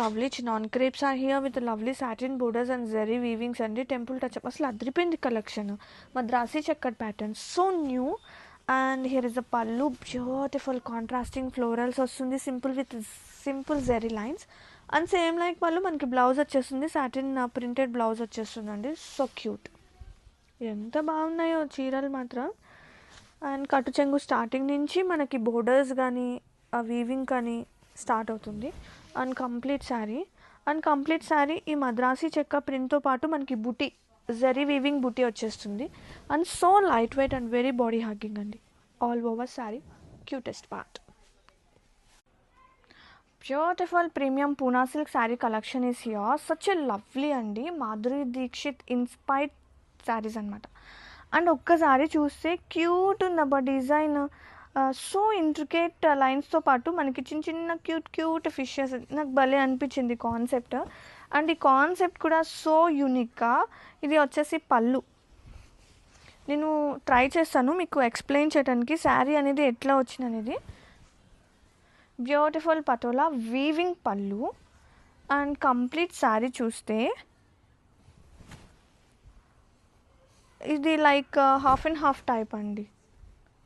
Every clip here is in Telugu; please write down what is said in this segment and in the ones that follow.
lovely chinon crepes are here with lovely satin borders and zari weavings and temple touch up. Asla adripoyindi collection. Madrasi checkered pattern, so new. And here is a pallu, beautiful contrasting florals వస్తుంది, simple zari lines. And same like pallu మనకి బ్లౌజ్ వచ్చేస్తుంది, satin printed బ్లౌజ్ వచ్చేస్తుందండి. సో క్యూట్, ఎంత బాగున్నాయో చీరలు మాత్రం. అండ్ కట్టు చెంగు స్టార్టింగ్ నుంచి మనకి బోర్డర్స్ కానీ వీవింగ్ కానీ స్టార్ట్ అవుతుంది. అండ్ కంప్లీట్ శారీ ఈ మద్రాసీ చెక్క ప్రింట్తో పాటు మనకి బుటీ, జరీ వీవింగ్ బుటీ వచ్చేస్తుంది. And so light weight and very body hugging అండి. All over sari cutest part. Beautiful premium Poona silk sari collection is here. Such a lovely అండి, మాధురి దీక్షిత్ ఇన్స్పైర్డ్ శారీస్ అనమాట. అండ్ ఒక్కసారి చూస్తే క్యూట్ ఉందబ్బా డిజైన్, సో ఇంట్రికేట్ లైన్స్తో పాటు మనకి చిన్న క్యూట్ ఫిషెస్. నాకు భలే అనిపించింది కాన్సెప్ట్. అండ్ ఈ కాన్సెప్ట్ కూడా సో యూనిక్గా. ఇది వచ్చేసి పళ్ళు. నేను ట్రై చేస్తాను మీకు ఎక్స్ప్లెయిన్ చేయడానికి శారీ అనేది ఎట్లా వచ్చింది అనేది. బ్యూటిఫుల్ పటోలా వీవింగ్ పళ్ళు. అండ్ కంప్లీట్ శారీ చూస్తే ఇది like half and half type అండి.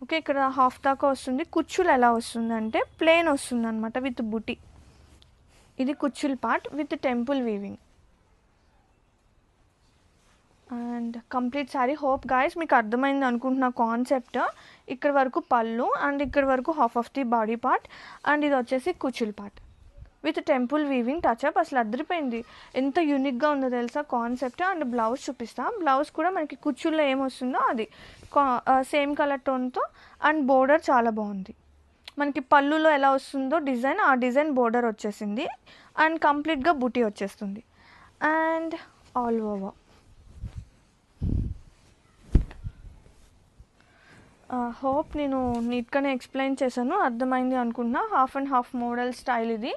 ఓకే, ఇక్కడ హాఫ్ దాకా వస్తుంది. కుచ్చులు ఎలా వస్తుందంటే ప్లెయిన్ వస్తుంది అనమాట విత్ బుటీ. ఇది కుచ్చుల్ part with temple weaving. And complete sari. Hope guys మీకు అర్థమైంది అనుకుంటున్న కాన్సెప్ట్. ఇక్కడ వరకు పళ్ళు అండ్ ఇక్కడ వరకు half of the body part. And ఇది వచ్చేసి కుచ్చుల్ part with temple weaving touch up. అసలు అదిరిపోయింది, ఎంత యూనిక్గా ఉందో తెలుసా కాన్సెప్ట్. అండ్ బ్లౌజ్ చూపిస్తా. బ్లౌజ్ కూడా మనకి కుచ్చుల్లో ఏమొస్తుందో అది సేమ్ కలర్ టోన్తో. అండ్ బోర్డర్ చాలా బాగుంది, మనకి పళ్ళులో ఎలా వస్తుందో డిజైన్ ఆ డిజైన్ బోర్డర్ వచ్చేసింది. అండ్ కంప్లీట్గా బుటీ వచ్చేస్తుంది. అండ్ ఆల్ ఓవర్ హోప్ నేను నీట్గానే ఎక్స్ప్లెయిన్ చేశాను, అర్థమైంది అనుకుంటున్నా. Half and half model style. ఇది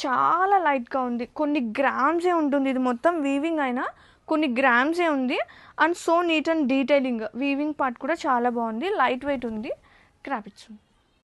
చాలా లైట్గా ఉంది, కొన్ని గ్రామ్సే ఉంటుంది. ఇది మొత్తం వీవింగ్ అయినా కొన్ని గ్రామ్సే ఉంది. And so neat and detailing. Weaving part కూడా చాలా బాగుంది, లైట్ వెయిట్ ఉంది, క్రాప్ ఇచ్చింది.